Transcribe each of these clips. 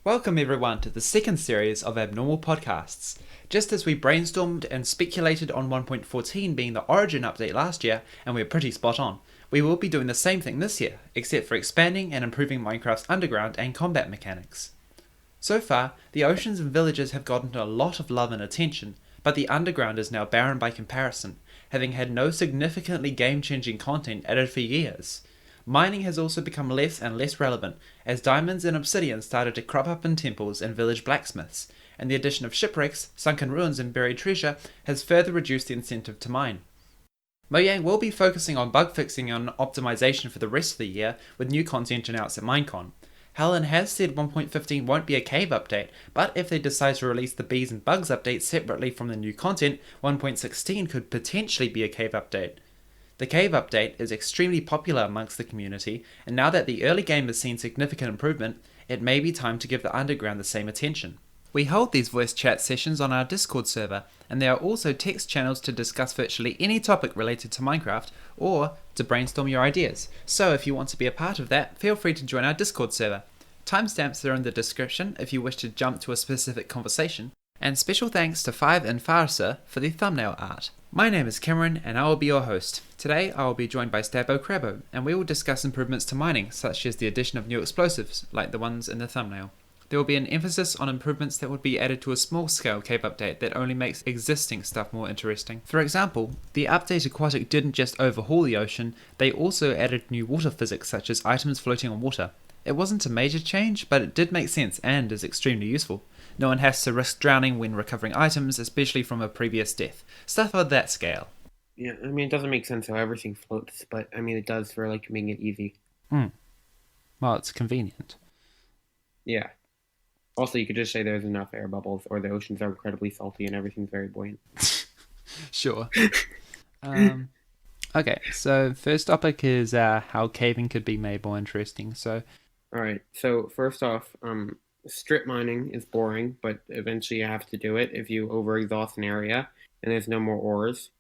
Welcome everyone to the second series of Abnormal Podcasts. Just as we brainstormed and speculated on 1.14 being the Origin update last year, and we're pretty spot on, we will be doing the same thing this year, except for expanding and improving Minecraft's underground and combat mechanics. So far, the oceans and villages have gotten a lot of love and attention, but the underground is now barren by comparison, having had no significantly game-changing content added for years. Mining has also become less and less relevant, as diamonds and obsidian started to crop up in temples and village blacksmiths, and the addition of shipwrecks, sunken ruins and buried treasure has further reduced the incentive to mine. Mojang will be focusing on bug fixing and optimization for the rest of the year, with new content announced at Minecon. Helen has said 1.15 won't be a cave update, but if they decide to release the bees and bugs update separately from the new content, 1.16 could potentially be a cave update. The cave update is extremely popular amongst the community, and now that the early game has seen significant improvement, it may be time to give the underground the same attention. We hold these voice chat sessions on our Discord server, and there are also text channels to discuss virtually any topic related to Minecraft, or to brainstorm your ideas. So if you want to be a part of that, feel free to join our Discord server. Timestamps are in the description if you wish to jump to a specific conversation, and special thanks to Five and Farsa for the thumbnail art. My name is Cameron, and I will be your host. Today I will be joined by Stabbo Crabbo, and we will discuss improvements to mining, such as the addition of new explosives, like the ones in the thumbnail. There will be an emphasis on improvements that would be added to a small-scale cave update that only makes existing stuff more interesting. For example, the update Aquatic didn't just overhaul the ocean, they also added new water physics such as items floating on water. It wasn't a major change, but it did make sense and is extremely useful. No one has to risk drowning when recovering items, especially from a previous death. Stuff of that scale. Yeah, I mean, it doesn't make sense how everything floats, but I mean, it does for making it easy. Well, it's convenient. Yeah. Also, you could just say there's enough air bubbles, or the oceans are incredibly salty and everything's very buoyant. Sure. Okay, so first topic is how caving could be made more interesting. So, All right. So first off, strip mining is boring, but eventually you have to do it if you overexhaust an area and there's no more ores,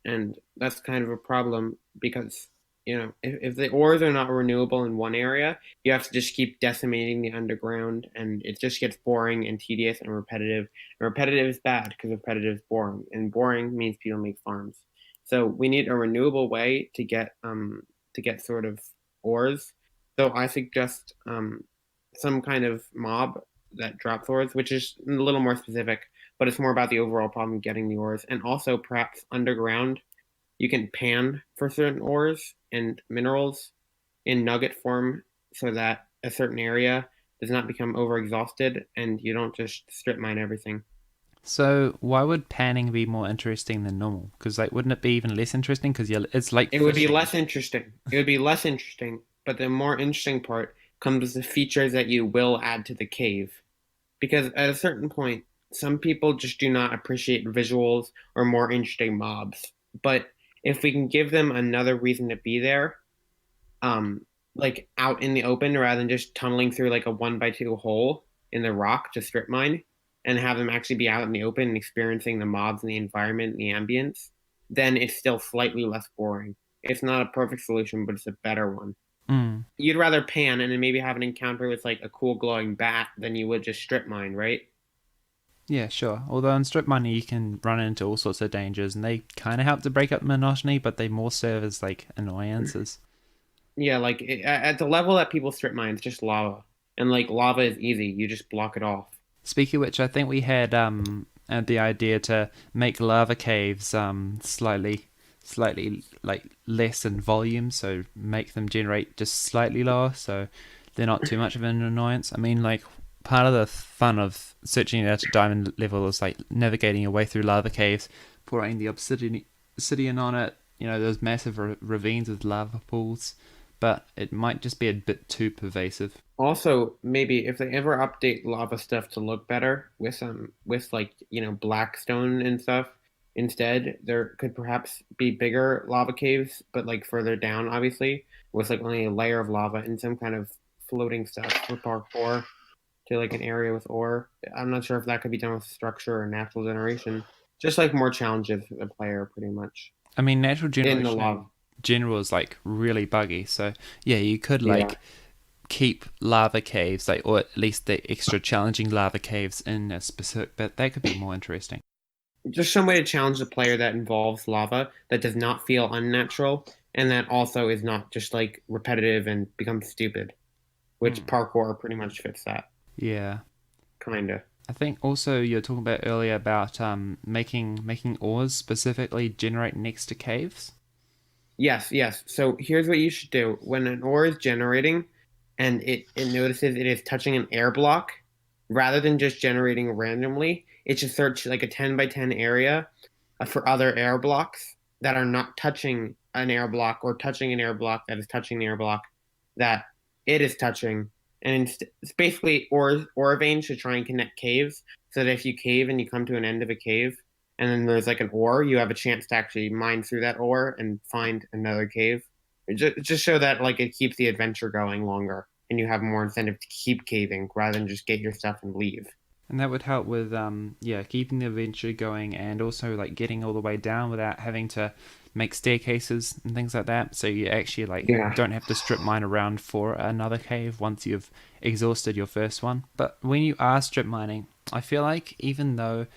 and that's kind of a problem because if the ores are not renewable in one area, you have to just keep decimating the underground, and it just gets boring and tedious and repetitive. And repetitive is bad because repetitive is boring, and boring means people make farms. So we need a renewable way to get sort of ores. So I suggest some kind of mob that drops ores, which is a little more specific, but it's more about the overall problem getting the ores, and also perhaps underground you can pan for certain ores and minerals in nugget form so that a certain area does not become overexhausted and you don't just strip mine everything. why would panning be more interesting than normal? Because wouldn't it be even less interesting? Because it's like It would be fishing. less interesting. It would be less interesting, but the more interesting part comes the features that you will add to the cave. Because at a certain point, some people just do not appreciate visuals or more interesting mobs. But if we can give them another reason to be there, like out in the open rather than just tunneling through like a 1x2 hole in the rock to strip mine, and have them actually be out in the open and experiencing the mobs and the environment and the ambience, then it's still slightly less boring. It's not a perfect solution, but it's a better one. Mm. You'd rather pan and then maybe have an encounter with like a cool glowing bat than you would just strip mine, right? Yeah, sure. Although in strip mining you can run into all sorts of dangers, and they kind of help to break up monotony, but they more serve as annoyances. Yeah, like at the level that people strip mine, it's just lava, and like lava is easy. You just block it off. Speaking of which, I think we had the idea to make lava caves slightly less in volume, so make them generate just slightly lower, so they're not too much of an annoyance. I mean, part of the fun of searching out at diamond level is navigating your way through lava caves, pouring the obsidian on it. Those massive ravines with lava pools, but it might just be a bit too pervasive. Also, maybe if they ever update lava stuff to look better with black stone and stuff instead, there could perhaps be bigger lava caves, but like further down, obviously, with like only a layer of lava and some kind of floating stuff for parkour to like an area with ore. I'm not sure if that could be done with structure or natural generation. Just like more challenges for the player, pretty much. I mean, natural In the generation lava. in general is really buggy, so yeah, you could Yeah. keep lava caves, like, or at least the extra challenging lava caves in a specific bit. That could be more interesting. Just some way to challenge the player that involves lava that does not feel unnatural and that also is not just like repetitive and becomes stupid, which Hmm. parkour pretty much fits that. Yeah. Kinda. I think also you're talking about earlier about making ores specifically generate next to caves. Yes, yes. So here's what you should do. When an ore is generating and it notices it is touching an air block, rather than just generating randomly, it should search like a 10 by 10 area for other air blocks that are not touching an air block or touching an air block that is touching the air block that it is touching. And it's basically ore veins should try and connect caves so that if you cave and you come to an end of a cave, and then there's like an ore, you have a chance to actually mine through that ore and find another cave. It just show that like it keeps the adventure going longer, and you have more incentive to keep caving rather than just get your stuff and leave. And that would help with yeah, keeping the adventure going and also like getting all the way down without having to make staircases and things like that. So you actually like Yeah. don't have to strip mine around for another cave once you've exhausted your first one. But when you are strip mining, I feel like even though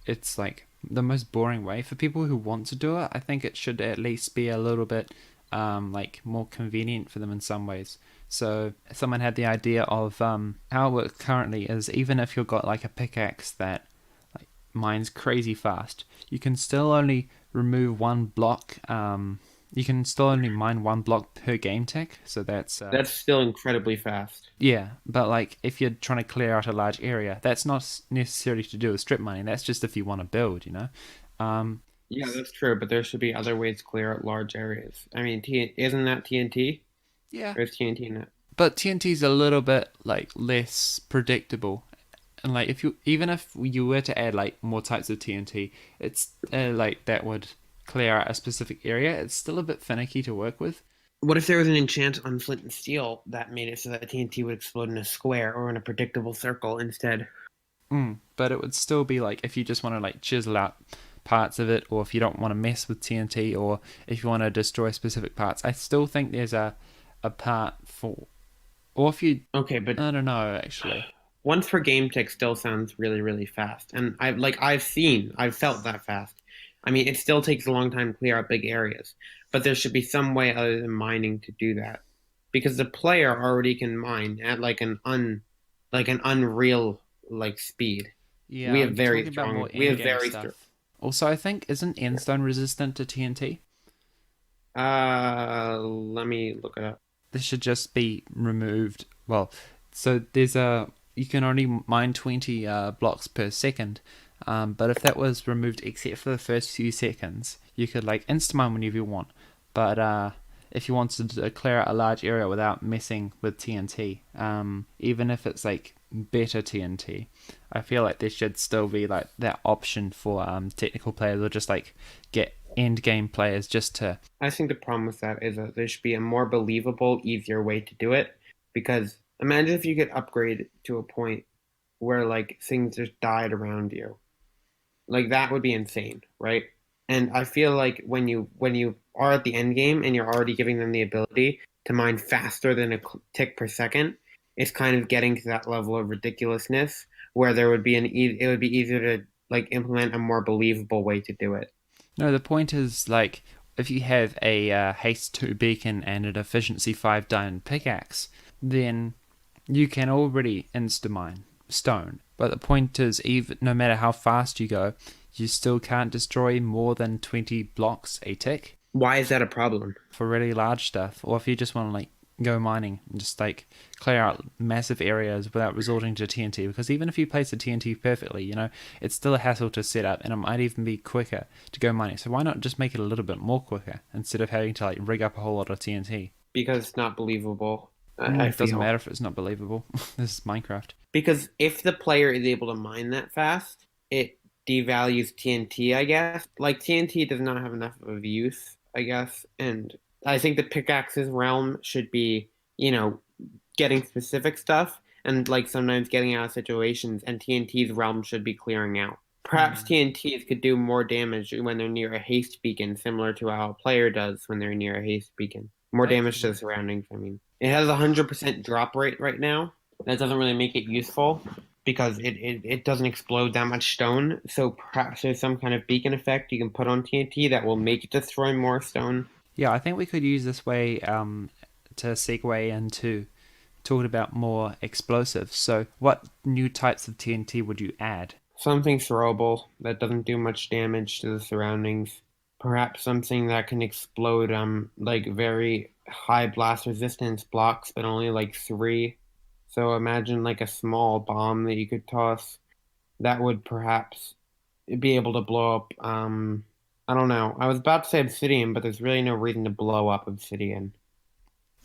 it's like the most boring way for people who want to do it, I think it should at least be a little bit like more convenient for them in some ways. So someone had the idea of how it works currently is even if you've got like a pickaxe that like mines crazy fast, you can still only remove one block. You can still only mine one block per game tick. So that's That's still incredibly fast. yeah. But like if you're trying to clear out a large area, that's not necessarily to do with strip mining. That's just if you want to build, you know. Um, Yeah, that's true, but there should be other ways to clear out large areas. I mean, isn't that TNT? yeah. Or is TNT in it? But TNT's a little bit like less predictable. And like if you even if you were to add like more types of TNT, it's like that would clear out a specific area. It's still a bit finicky to work with. What if there was an enchant on flint and steel that made it so that the TNT would explode in a square or in a predictable circle instead? But it would still be like if you just want to like chisel out parts of it, or if you don't want to mess with TNT, or if you want to destroy specific parts. I still think there's a part for, or if you, Okay, but I don't know actually. once per game tick still sounds really, really fast. And I've felt that fast. I mean, it still takes a long time to clear out big areas, but there should be some way other than mining to do that. Because the player already can mine at like an unreal like speed. Yeah, I'm talking about more We end have game very strong. stuff. Also, I think isn't endstone resistant to TNT? Let me look it up. This should just be removed. Well, so there's a you can only mine 20 blocks per second. But if that was removed except for the first few seconds, you could like insta mine whenever you want. But if you wanted to clear out a large area without messing with TNT, even if it's like better TNT, I feel like there should still be like that option for technical players or just like get end game players just to. I think the problem with that is that there should be a more believable, easier way to do it. Because imagine if you could upgrade to a point where like things just died around you. Like that would be insane, right? And I feel like when you are at the end game and you're already giving them the ability to mine faster than a tick per second, it's kind of getting to that level of ridiculousness where there would be it would be easier to like implement a more believable way to do it. No, the point is like if you have a haste 2 beacon and an efficiency 5 diamond pickaxe, then you can already insta mine stone. But the point is, even no matter how fast you go, you still can't destroy more than 20 blocks a tick Why is that a problem? for really large stuff. Or if you just want to like go mining and just like clear out massive areas without resorting to TNT, because even if you place the TNT perfectly, you know, it's still a hassle to set up and it might even be quicker to go mining. So why not just make it a little bit more quicker instead of having to like rig up a whole lot of TNT? Because it's not believable. I It doesn't feel matter if it's not believable. This is Minecraft. because if the player is able to mine that fast, it devalues TNT, I guess. Like TNT does not have enough of a use, I guess. And I think the pickaxe's realm should be, you know, getting specific stuff and like sometimes getting out of situations, and TNT's realm should be clearing out. Perhaps Hmm. TNTs could do more damage when they're near a haste beacon, similar to how a player does when they're near a haste beacon. More That's damage to the surroundings, I mean. It has a 100% drop rate right now. That doesn't really make it useful because it doesn't explode that much stone. So perhaps there's some kind of beacon effect you can put on TNT that will make it destroy more stone. Yeah, I think we could use this way to segue into talking about more explosives. So, what new types of TNT would you add? Something throwable that doesn't do much damage to the surroundings. Perhaps something that can explode like very high blast resistance blocks, but only like three. So imagine like a small bomb that you could toss that would perhaps be able to blow up I don't know. I was about to say obsidian, but there's really no reason to blow up obsidian.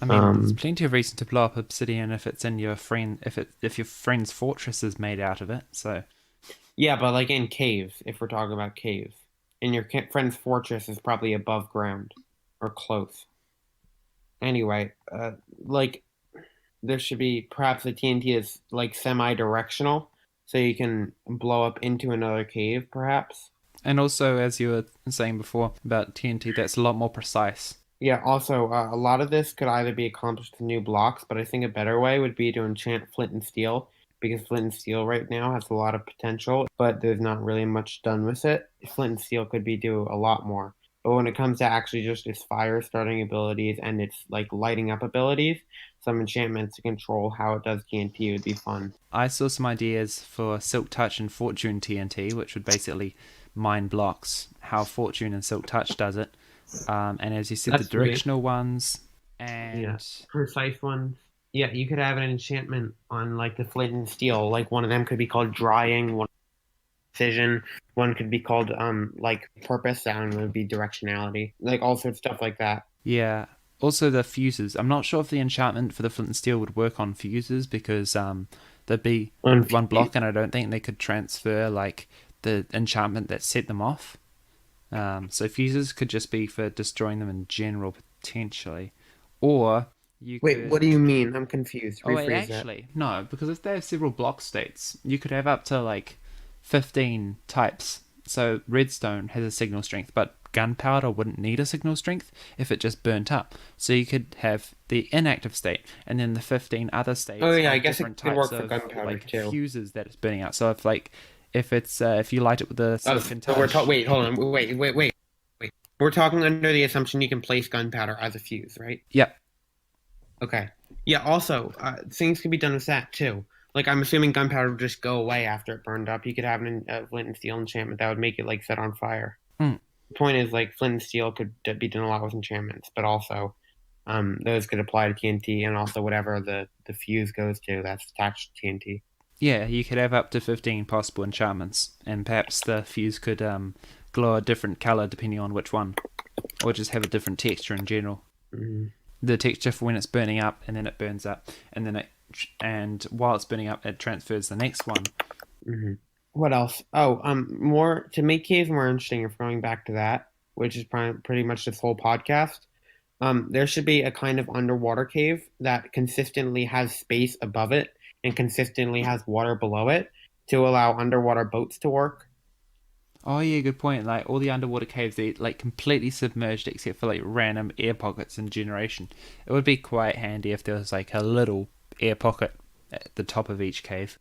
I mean, there's Um plenty of reason to blow up obsidian if it's in your friend, if your friend's fortress is made out of it. So, yeah, but like in caves, if we're talking about caves. And your friend's fortress is probably above ground or close. Anyway, like there should be perhaps the TNT is like semi-directional, so you can blow up into another cave, perhaps. and also as you were saying before about TNT, that's a lot more precise. Yeah, also, a lot of this could either be accomplished with new blocks, but I think a better way would be to enchant flint and steel, because flint and steel right now has a lot of potential, but there's not really much done with it. Flint and steel could be do a lot more. But when it comes to actually just its fire starting abilities and its like lighting up abilities, some enchantments to control how it does TNT would be fun. I saw some ideas for Silk Touch and Fortune TNT, which would basically mine blocks, how Fortune and Silk Touch does it. And as you said, the That's sweet. directional ones, Yeah, and precise ones. Yeah, you could have an enchantment on like the flint and steel. Like one of them could be called drying, one precision, one could be called like purpose, and would be directionality. Like all sorts of stuff like that. yeah. Also the fuses. I'm not sure if the enchantment for the flint and steel would work on fuses because there'd be On one block, and I don't think they could transfer like the enchantment that set them off. So fuses could just be for destroying them in general potentially, or you wait, could. what do you mean? I'm confused. Oh wait, Rephrase that. actually, no, because if they have several block states, you could have up to like 15 types. So redstone has a signal strength, but gunpowder wouldn't need a signal strength if it just burnt up. So you could have the inactive state, and then the 15 other Oh states yeah, I have guess different it could types work for of gunpowder like too. fuses that it's burning out. So if it's if you light it with the Oh, silicon so we're talking. touch, Wait, hold on. Wait. We're talking under the assumption you can place gunpowder as a fuse, right? yep, Okay. Yeah, also, things can be done with that too. Like, I'm assuming gunpowder would just go away after it burned up. You could have a flint and steel enchantment that would make it, like, set on fire. mm, The point is, like, flint and steel could be done a lot with enchantments, but also, those could apply to TNT and also whatever the fuse goes to that's attached to TNT. yeah, you could have up to 15 possible enchantments, and perhaps the fuse could glow a different color depending on which one, or just have a different texture in general. Mm-hmm. The texture for when it's burning up, and then it burns up, and then and while it's burning up, it transfers the next one. Mm-hmm. What else? Oh, more to make caves more interesting. If going back to that, which is pretty much this whole podcast, there should be a kind of underwater cave that consistently has space above it and consistently has water below it to allow underwater boats to work. Oh yeah, good point. Like all the underwater caves, they like completely submerged except for like random air pockets in generation. It would be quite handy if there was like a little air pocket at the top of each cave.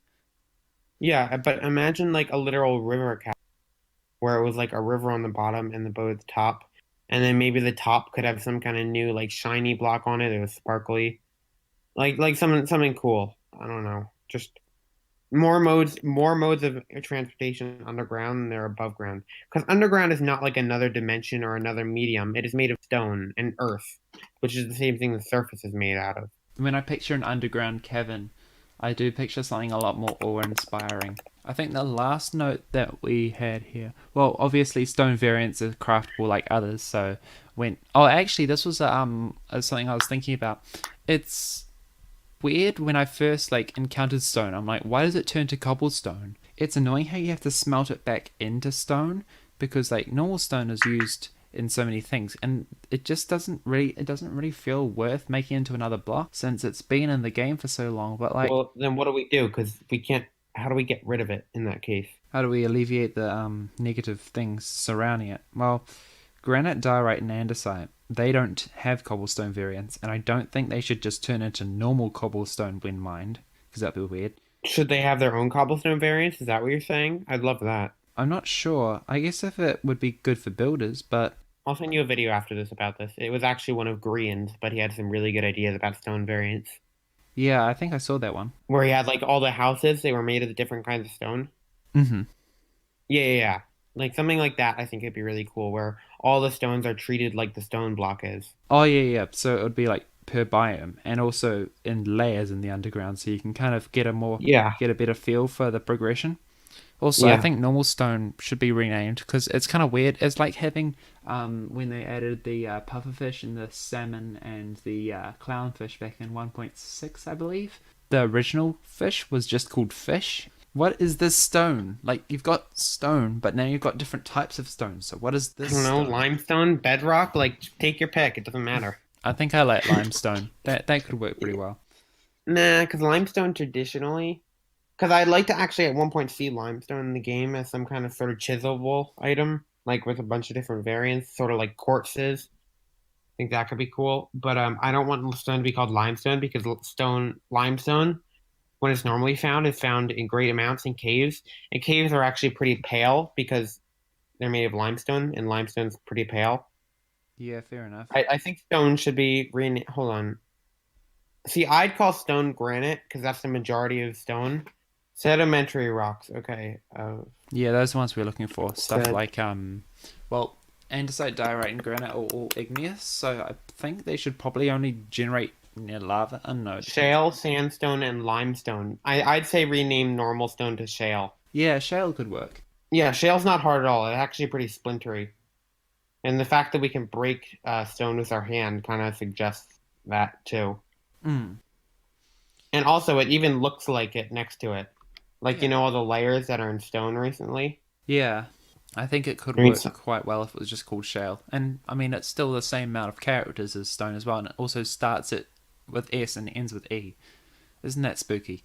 Yeah, but imagine like a literal river cave where it was like a river on the bottom and the boat at the top, and then maybe the top could have some kind of new like shiny block on it. It was sparkly, like something cool. I don't know, just more modes of transportation underground than there are above ground. Because underground is not like another dimension or another medium. It is made of stone and earth, which is the same thing the surface is made out of. When I picture an underground cavern, I do picture something a lot more awe-inspiring. I think the last note that we had here, well, obviously stone variants are craftable like others. So when actually this was something I was thinking about. It's weird when I first like encountered stone. I'm like, why does it turn to cobblestone? It's annoying how you have to smelt it back into stone because like normal stone is used in so many things, and it doesn't really feel worth making into another block since it's been in the game for so long. But like, Well, then what do we do? Because we can't. How do we get rid of it in that case? how do we alleviate the negative things surrounding it? Well, granite, diorite, and andesite. they don't have cobblestone variants, and I don't think they should just turn into normal cobblestone when mined, because that'd be weird. Should they have their own cobblestone variants? Is that what you're saying? I'd love that. I'm not sure. I guess if it would be good for builders, but I'll send you a video after this about this. It was actually one of Grian's, but he had some really good ideas about stone variants. yeah, I think I saw that one. Where he had like all the houses, they were made of different kinds of stone. Mm-hmm. Yeah. Like something like that, I think it'd be really cool, where all the stones are treated like the stone block is. Oh yeah. So it would be like per biome, and also in layers in the underground, so you can kind of Yeah, get a better feel for the progression. Also, I yeah, think normal stone should be renamed because it's kind of weird. It's like having when they added the pufferfish and the salmon and the clownfish back in 1.6, I believe. The original fish was just called fish. What is this stone? Like, you've got stone, but now you've got different types of stone. So what is I this don't know, stone? limestone, bedrock, like take your pick, it doesn't matter. I think I like limestone. That could work pretty well. Nah, because limestone traditionally, because I'd like to actually at one point see limestone in the game as some kind of sort of chiselable item, like with a bunch of different variants, sort of like quartzes. I think that could be cool. But I don't want stone to be called limestone because limestone, when it's normally found, is found in great amounts in caves. And caves are actually pretty pale because they're made of limestone, and limestone's pretty pale. Yeah, fair enough. I think stone should be renamed. Hold on. See, I'd call stone granite because that's the majority of stone. Sedimentary rocks. Okay. Yeah, those are the ones we're looking for. Stuff Sed like well, andesite, diorite, and granite are all igneous, so I think they should probably only generate near lava. No, it depends. Shale, sandstone, and limestone. I'd say rename normal stone to shale. Yeah, shale could work. Yeah, shale's not hard at all. It's actually pretty splintery. And the fact that we can break stone with our hand kind of suggests that too. Mm. And also, it even looks like it next to it. Like, you Yeah. know, all the layers that are in stone recently? Yeah, I think it could I mean, work quite well if it was just called shale. And I mean, it's still the same amount of characters as stone as well, and it also starts it with S and ends with E. Isn't that spooky?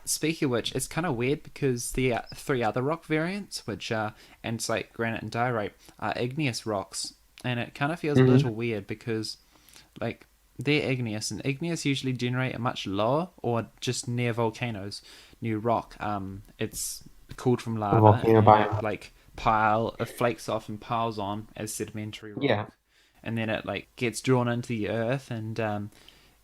Speaking of which, it's kind of weird because the three other rock variants, which are andesite, granite, and diorite, are igneous rocks, and it kind of feels a hmm little weird because, like, they're igneous, and igneous usually generate a much lower or just near volcanoes new rock. It's cooled from The lava, and volcano then it biome. like it flakes off and piles on as sedimentary Yeah, rock, and then it like gets drawn into the earth and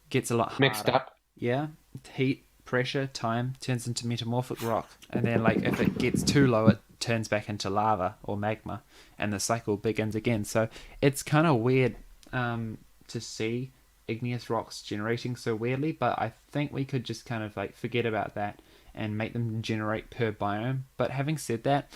gets a lot mixed harder. up. Yeah, heat, pressure, time turns into metamorphic rock, and then like if it gets too low, it turns back into lava or magma, and the cycle begins again. So it's kind of weird to see igneous rocks generating so weirdly, but I think we could just kind of like forget about that and make them generate per biome. But having said that,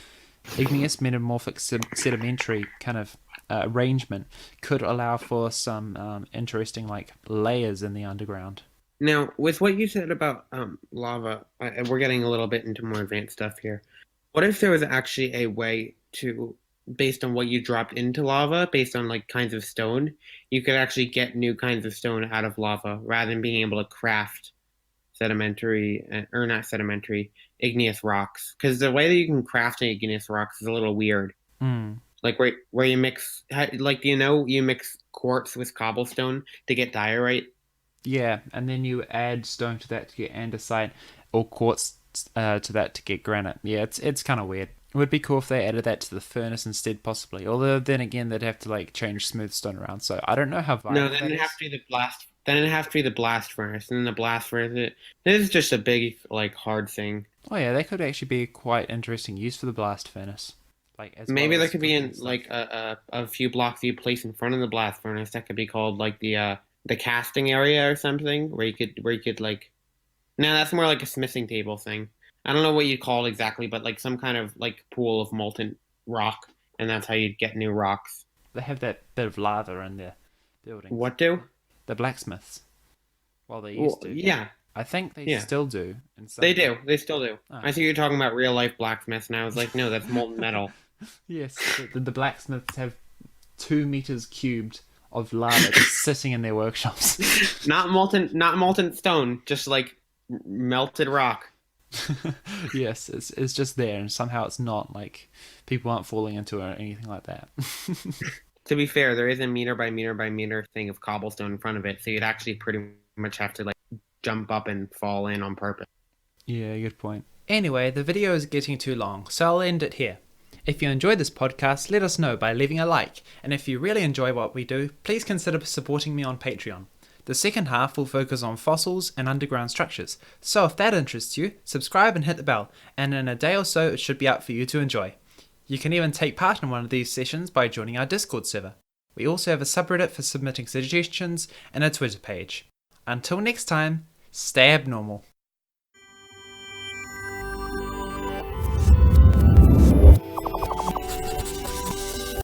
igneous metamorphic sedimentary kind of arrangement could allow for some interesting like layers in the underground. Now, with what you said about lava, and we're getting a little bit into more advanced stuff here. What if there was actually a way to, based on what you dropped into lava, based on like kinds of stone, you could actually get new kinds of stone out of lava rather than being able to craft sedimentary, or not sedimentary, igneous rocks? Because the way that you can craft igneous rocks is a little weird. Mm. Like where you mix, like you know, you mix quartz with cobblestone to get diorite. Yeah, and then you add stone to that to get andesite, or quartz to that to get granite. Yeah, it's kind of weird. It would be cool if they added that to the furnace instead, possibly. Although then again, they'd have to like change smooth stone around. So I don't know how No, viable then that it have is. to be the blast. Then it have to be the blast furnace, and then the blast furnace. This is just a big like hard thing. Oh yeah, that could actually be quite interesting use for the blast furnace, like as well Maybe there as could be cooking in stuff. like a few blocks you place in front of the blast furnace that could be called like the casting area or something, where you could like. No, that's more like a smithing table thing. I don't know what you'd call it exactly, but like some kind of like pool of molten rock, and that's how you'd get new rocks. They have that bit of lava in their buildings. What do? The blacksmiths, well, they Well, used to. yeah, I think they yeah. still do in They some. do. They still do. Oh. I think you're talking about real life blacksmiths, and I was like, no, that's molten metal. Yes, the blacksmiths have 2 meters cubed of lava just sitting in their workshops. Not molten stone, just like melted rock. Yes, it's just there, and somehow it's not like people aren't falling into it or anything like that. To be fair, there is a meter by meter by meter thing of cobblestone in front of it, so you'd actually pretty much have to like jump up and fall in on purpose. Yeah, good point. Anyway, the video is getting too long, so I'll end it here. If you enjoyed this podcast, let us know by leaving a like, and if you really enjoy what we do, please consider supporting me on Patreon. The second half will focus on fossils and underground structures, so if that interests you, subscribe and hit the bell, and in a day or so it should be out for you to enjoy. You can even take part in one of these sessions by joining our Discord server. We also have a subreddit for submitting suggestions and a Twitter page. Until next time, stay abnormal.